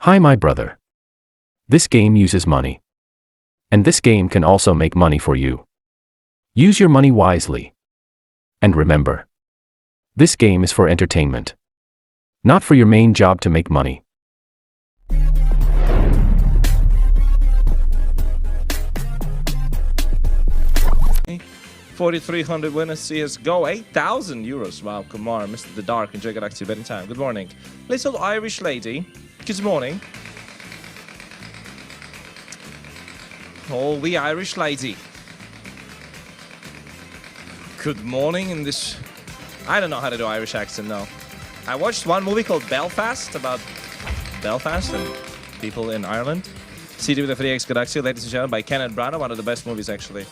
Hi, my brother. This game uses money. And this game can also make money for you. Use your money wisely. And remember, this game is for entertainment, not for your main job to make money. $4,300 winners CSGO, €8,000. Wow, Kumar, Mr. The Dark, enjoy Galaxy betting time. Good morning. Little Irish lady. Good morning. Oh, the Irish lady. Good morning in this... I don't know how to do Irish accent, no. I watched one movie called Belfast, about Belfast and people in Ireland. 2500X Galaxy, ladies and gentlemen, by Kenneth Branagh, one of the best movies, actually,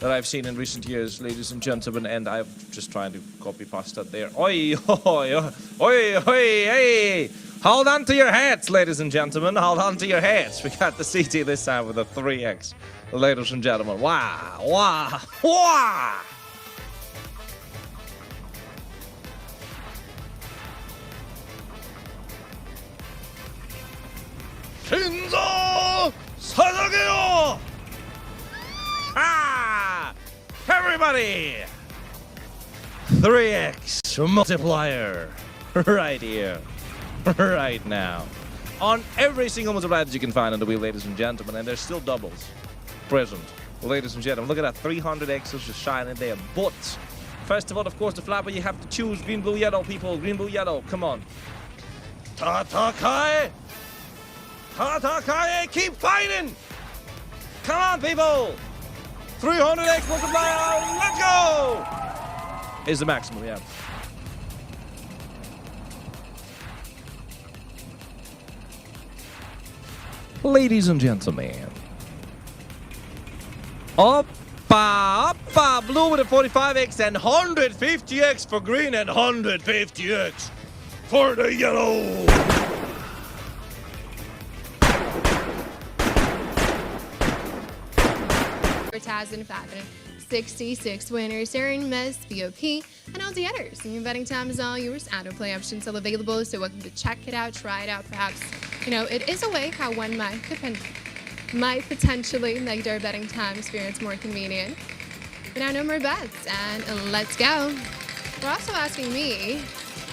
that I've seen in recent years, ladies and gentlemen, and I'm just trying to copy pasta there. Oi, oi, oi, oi, oi, hey! Hold on to your hats, ladies and gentlemen. Hold on to your hats. We got the CT this time with a 3X, ladies and gentlemen. Wow, wow, wow! Shinzo Sasageo! Ah! Everybody! 3X multiplier right here, right now. On every single multiplier that you can find on the wheel, ladies and gentlemen, and there's still doubles present, ladies and gentlemen. Look at that 300Xs just shining there. But first of all, of course, the flapper you have to choose green, blue, yellow, people. Green, blue, yellow. Come on. Tatakai! Tatakai! Keep fighting! Come on, people! 300X multiplier, let's go! Is the maximum, yeah. Ladies and gentlemen. Oppa, oppa, blue with a 45X and 150X for green and 150X for the yellow. 4,566 winners here in Miss VOP and all the others. And your betting time is all yours. Auto-play options are available, so welcome to check it out, try it out. Perhaps, you know, it is a way how one might potentially make their betting time experience more convenient. But now no more bets, and let's go. We're also asking me,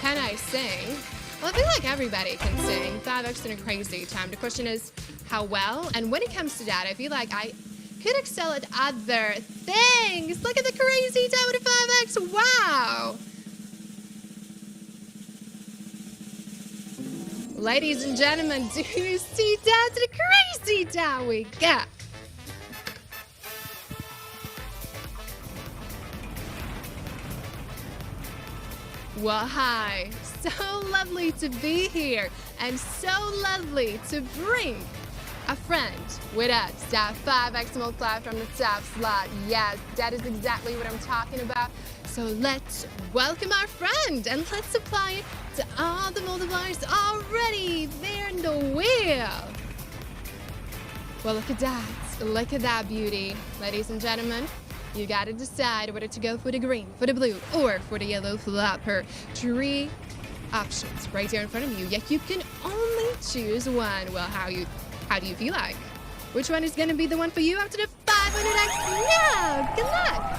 can I sing? Well, I feel like everybody can sing 5X in a crazy time. The question is, how well? And when it comes to that, I feel like I could excel at other things. Look at the crazy time with a 5X. Wow. Ladies and gentlemen, do you see down to the crazy time we got? Well, hi. So lovely to be here and so lovely to bring a friend with us. That 5X multiplier from the top slot. Yes, that is exactly what I'm talking about. So let's welcome our friend and let's apply it to all the multipliers already there in the wheel. Well, look at that. Look at that beauty. Ladies and gentlemen, you gotta decide whether to go for the green, for the blue, or for the yellow flopper. 3 options right there in front of you, yet you can only choose one. Well, how do you feel like? Which one is gonna be the one for you after the 500X? No! Good luck!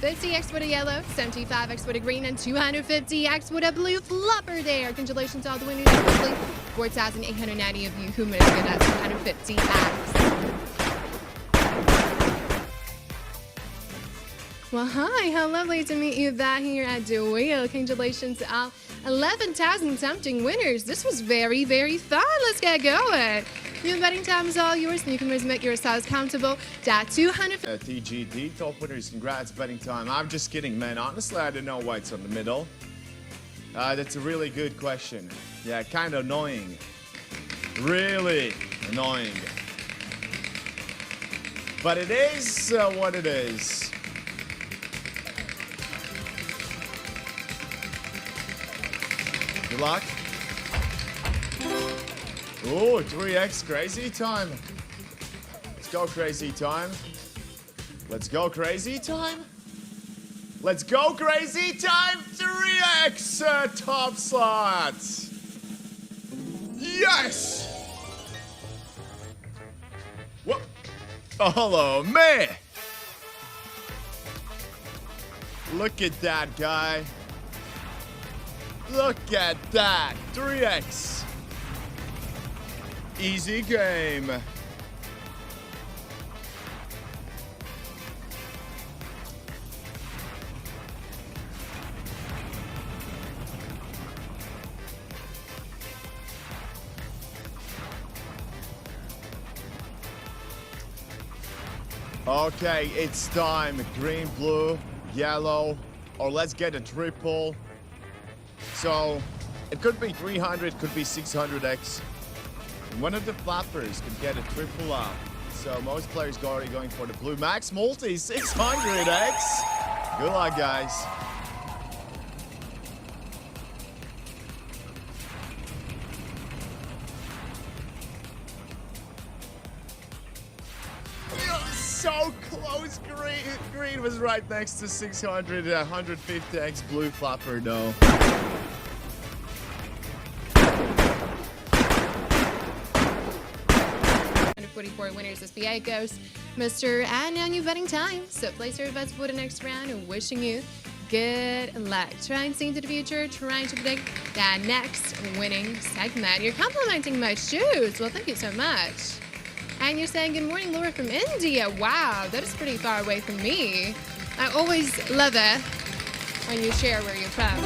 $50X with a yellow, 75X with a green, and 250X with a blue flopper there. Congratulations to all the winners. 4,890 of you who missed it at 250X. Well, hi, how lovely to meet you back here at the wheel. Congratulations to all 11,000 something winners. This was very, very fun. Let's get going. Your betting time is all yours, and you can always make yourselves countable. That 200. TGT, top winners, congrats, betting time. I'm just kidding, man. Honestly, I don't know why it's on the middle. That's a really good question. Yeah, kind of annoying. Really annoying. But it is what it is. Good luck. Oh, 3X crazy time. go crazy time. Let's go crazy time. Let's go crazy time. 3x top slots. Yes. What? Oh, hello, man. Look at that guy. Look at that. 3x. Easy game. Okay, it's time. Green, blue, yellow, or let's get a triple. So it could be 300, could be 600x. One of the flappers could get a triple up. So most players are already going for the blue. Max multi 600x. Good luck, guys. So close. Green was right next to 600, 150x blue flapper, no. 44 winners SBA goes Mr. And now new betting time. So place your bets for the next round and wishing you good luck. Try and see into the future, trying to predict that next winning segment. You're complimenting my shoes. Well, thank you so much. And you're saying good morning, Laura from India. Wow, that is pretty far away from me. I always love it when you share where you're from.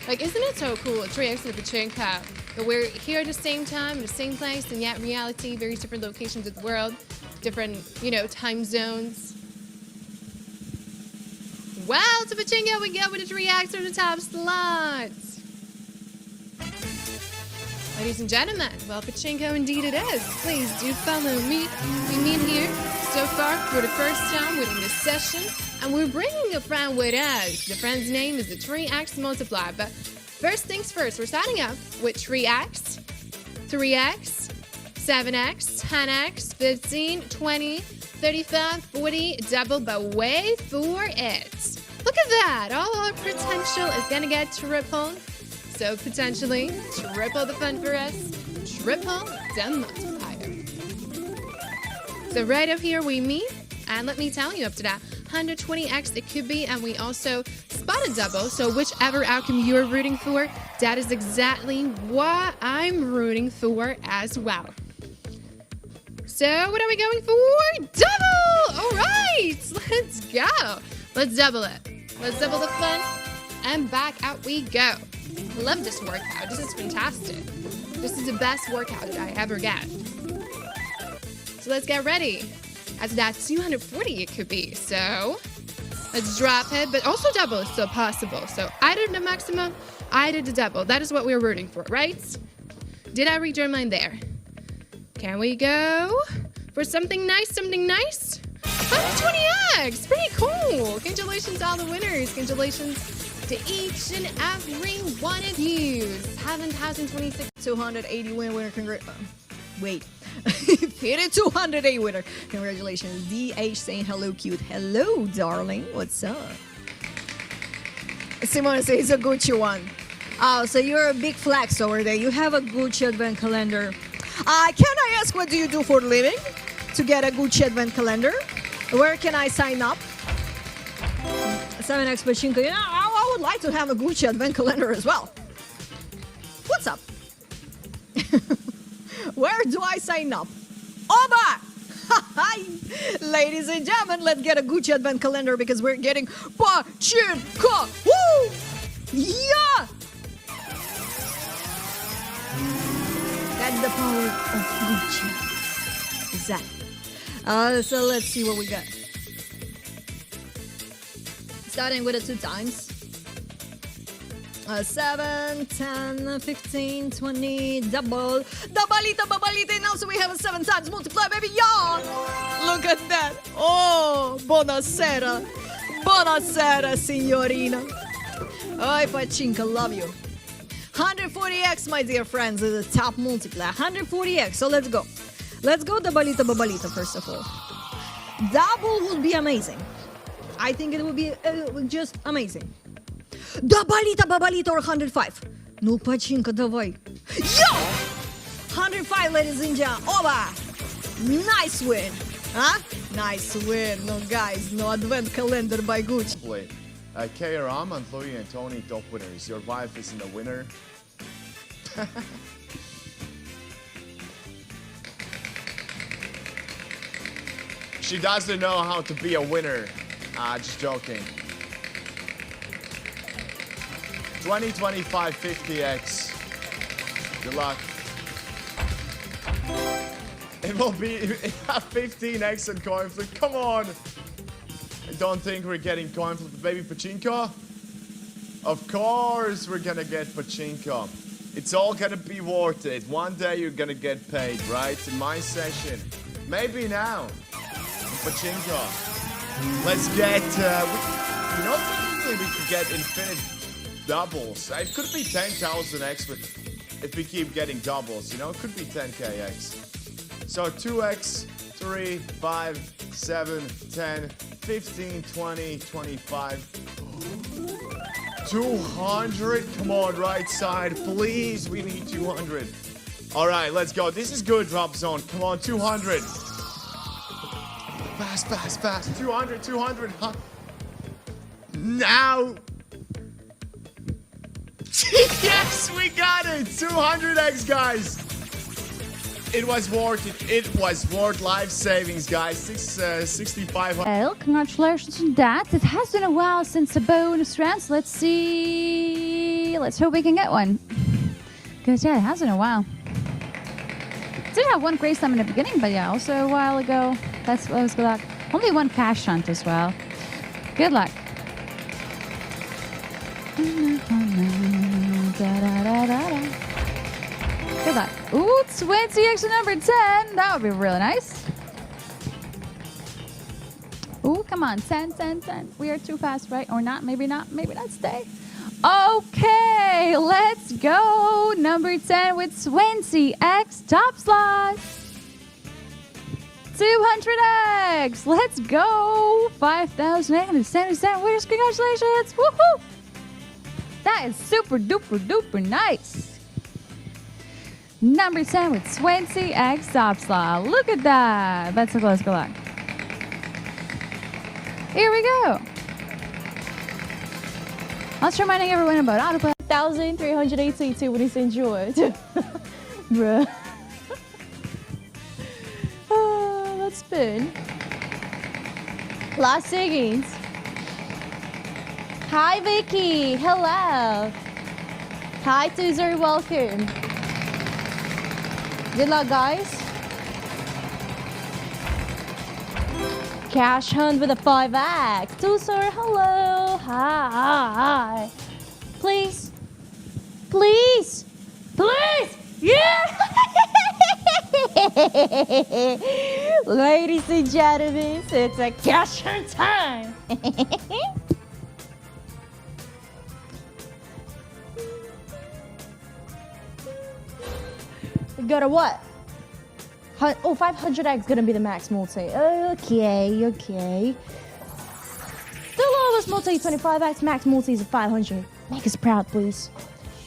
Like, isn't it so cool? 3x with the Pachinko. But we're here at the same time, in the same place, and yet reality, very different locations of the world, different, time zones. Well, to Pachinko we go with the 3x on the top slots. Ladies and gentlemen, well, Pachinko indeed it is. Please do follow me. We meet here so far for the first time within this session, and we're bringing a friend with us. The friend's name is the 3x multiplier, but first things first, we're starting up with 3x, 3x, 7x, 10x, 15, 20, 35, 40, double, but wait for it. Look at that. All our potential is going to get triple. So potentially triple the fun for us, triple the multiplier. So right up here we meet, and let me tell you up to that, 120x it could be, and we also spot a double. So whichever outcome you're rooting for, that is exactly what I'm rooting for as well. So what are we going for? Double! All right, let's go. Let's double it. Let's double the fun, and back out we go. I love this workout. This is fantastic. This is the best workout that I ever get. So let's get ready. As that 240 it could be. So let's drop it, but also double is still possible. So either the maximum, either the double. That is what we're rooting for, right? Did I read your mind there? Can we go for something nice, something nice? 120x, pretty cool. Congratulations to all the winners. Congratulations to each and every one of you. 7,026. 280 winner. Wait. 280 winner. Congratulations. DH saying hello, cute. Hello, darling. What's up? Simone says it's a Gucci one. Oh, so you're a big flex over there. You have a Gucci advent calendar. Can I ask what do you do for a living to get a Gucci advent calendar? Where can I sign up? 7x Pachinko. I would like to have a Gucci advent calendar as well. What's up? Where do I sign up? Oba! Ladies and gentlemen, let's get a Gucci advent calendar because we're getting Pachinko! Woo! Yeah! That's the power of Gucci. Exactly. So let's see what we got. Starting with the 2 times. 7, 10, 15, 20, double. Doubalita. Now so we have a 7 times multiply, baby. Yeah! Look at that. Oh, buonasera. Buonasera, signorina. Oi, Pachinko, love you. 140x, my dear friends, is the top multiplier. 140x, so let's go. Let's go Dabalita Babalita first of all. Double would be amazing. I think it would be just amazing. Dabalita Babalita or 105. No Pachinko, давай. Yo! 105, ladies and gentlemen. Oba! Nice win. Huh? Nice win. No, guys, no advent calendar by Gucci. Wait. K-Ram and Louis and Tony, top winners. Your wife isn't a winner. She doesn't know how to be a winner. Just joking. 50X. Good luck. It will be 15X and coin flip. Come on. I don't think we're getting coin flip. Baby Pachinko? Of course we're gonna get Pachinko. It's all gonna be worth it. One day you're gonna get paid, right? In my session. Maybe now. Pachinko. Let's get, technically we could get infinite doubles. It could be 10,000X if we keep getting doubles, it could be 10K-X. So 2X, 3, 5, 7, 10, 15, 20, 25. 200? Come on, right side. Please, we need 200. All right, let's go. This is good, drop zone. Come on, 200. Fast, fast, fast. 200, 200. Huh? Now. Yes, we got it. 200X, guys. It was worth it. It was worth life savings, guys. 65. Well, congratulations on that. It has been a while since the bonus rounds. Let's see. Let's hope we can get one. Because, yeah, it has been a while. Did have one great slam in the beginning, but yeah, also a while ago. That was good luck. Only one cash hunt as well. Good luck. Good luck. Ooh, 20X number 10. That would be really nice. Ooh, come on. 10, 10, 10. We are too fast, right? Or not. Maybe not. Maybe not. Stay. Okay, let's go. Number 10 with 20X top slot. 200X. Let's go. 5,877 winners. Congratulations. Woohoo. That is super duper duper nice. Number 10 with 20X top slot. Look at that. That's a close. Good luck. Here we go. Let's reminding everyone about how to play. 1,382 winners enjoyed. Bruh. Let's spin. Last seconds. Hi, Vicky. Hello. Hi, Tuzer. Welcome. Good luck, guys. Cash hunt with a 5X. Tuzer, hello. Hi. Please. Please. Please. Yeah. Ladies and gentlemen, it's a cash hunt time. We got a what? Oh, 500X gonna be the max multi. Okay. The lowest multi 25X, max multi is a 500. Make us proud, please.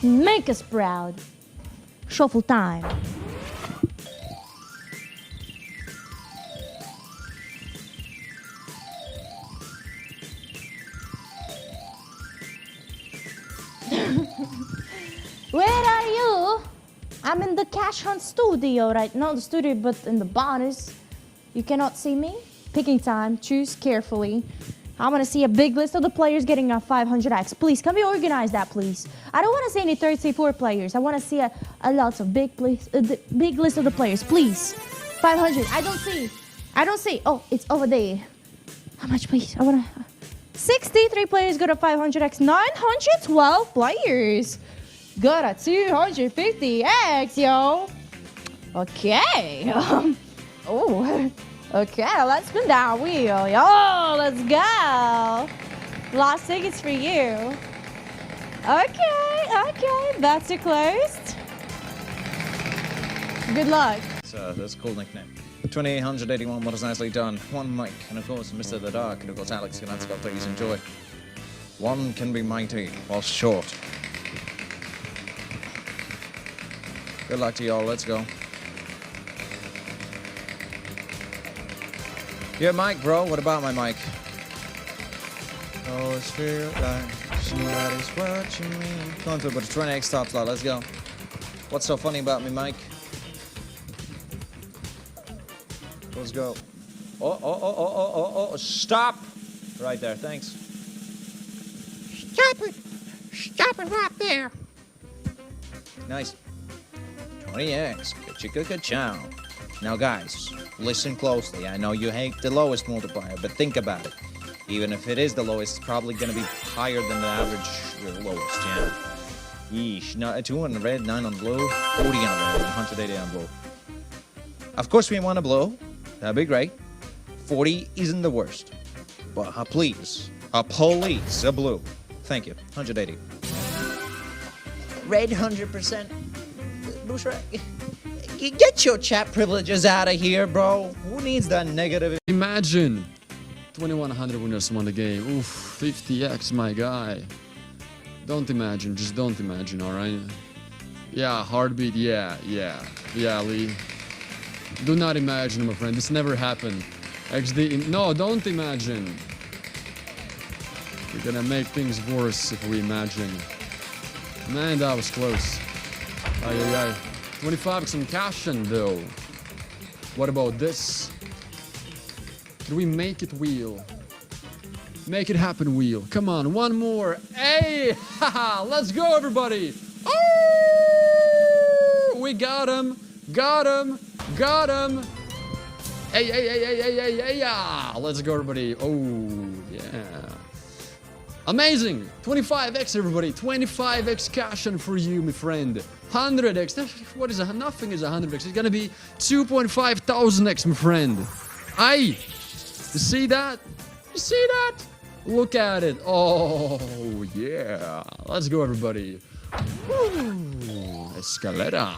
Make us proud. Shuffle time. Where are you? I'm in the cash hunt studio right now. The studio, but in the bonus. You cannot see me. Picking time. Choose carefully. I want to see a big list of the players getting a 500X. Please, can we organize that, please? I don't want to see any 34 players. I want to see a lot of big list of the players, please. 500. I don't see. Oh, it's over there. How much, please? I want to. 63 players got a 500X. 912 players got a 250X, yo. Okay. Oh. Okay, let's spin that wheel. Yo, let's go. Last tickets for you. Okay. That's it closed. Good luck. That's a cool nickname. 2881, what is nicely done. One Mike, and of course Mr. The Dark, and of course Alex can answer, please enjoy. One can be mighty while short. Good luck to y'all, let's go. Yeah, Mike, bro, what about my mic? Oh, it's feel like somebody's watching me. Going through, but it's 20x top slot, let's go. What's so funny about me, Mike? Let's go. Oh, stop! Right there, thanks. Stop it! Stop it right there! Nice. 20x, ka-chicka-ka-chow. Now guys, listen closely. I know you hate the lowest multiplier, but think about it. Even if it is the lowest, it's probably gonna be higher than the average lowest, yeah. Yeesh, no, 2 on red, 9 on blue, 40 on red, 180 on blue. Of course we want a blue, that'd be great. 40 isn't the worst. But please, a police, a blue. Thank you, 180. Red 100%. Boost red. Get your chat privileges out of here, bro. Who needs that negative? Imagine 2100 winners won the game. Oof, 50x, my guy. Don't imagine, just don't imagine, alright? Yeah, heartbeat, yeah, Lee. Do not imagine, my friend, this never happened. XD, no, don't imagine. We're gonna make things worse if we imagine. Man, that was close. Ay. 25 some cash in though. What about this? Can we make it, wheel? Make it happen, wheel. Come on, one more. Hey! Haha! Let's go, everybody! Oh! We got him! Got him! Got him! Hey, yeah! Let's go, everybody. Oh, yeah. Amazing! 25x, everybody. 25x cash in for you, my friend. 100x. What is a nothing is 100x. It's gonna be 2,500x, my friend. Aye! You see that? You see that? Look at it. Oh, yeah. Let's go, everybody. Woo. Escalera.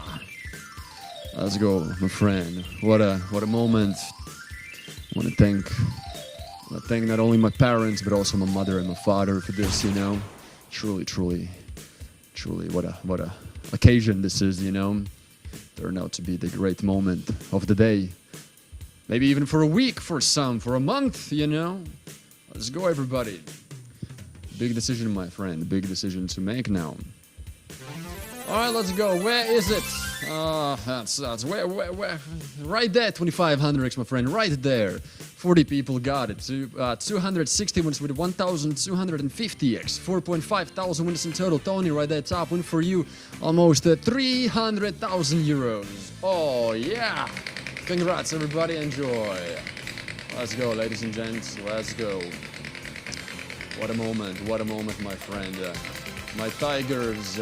Let's go, my friend. What a moment. I want to thank not only my parents, but also my mother and my father for this, you know. Truly, what a occasion this is, you know. Turned out to be the great moment of the day. Maybe even for a week for some, for a month, you know. Let's go, everybody. Big decision, my friend. Big decision to make now. All right, let's go. Where is it? That's where? Right there, 2500X, my friend. Right there. 40 people got it. 260 wins with 1,250X. 4,500 wins in total. Tony, right there, top win for you. Almost 300,000 euros. Oh, yeah. Congrats, everybody. Enjoy. Let's go, ladies and gents. Let's go. What a moment, my friend. My Tigers.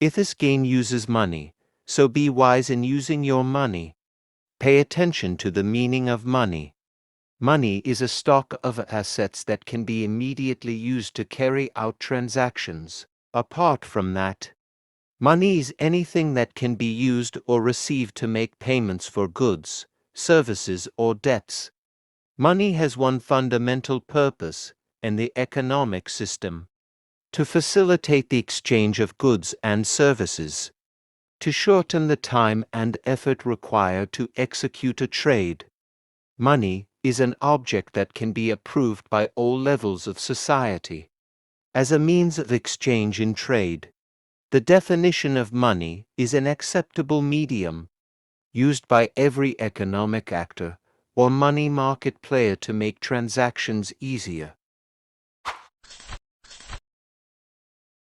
If this game uses money, so be wise in using your money. Pay attention to the meaning of money. Money is a stock of assets that can be immediately used to carry out transactions. Apart from that, money is anything that can be used or received to make payments for goods, services, or debts. Money has one fundamental purpose in the economic system: to facilitate the exchange of goods and services, to shorten the time and effort required to execute a trade. Money is an object that can be approved by all levels of society as a means of exchange in trade. The definition of money is an acceptable medium used by every economic actor or money market player to make transactions easier.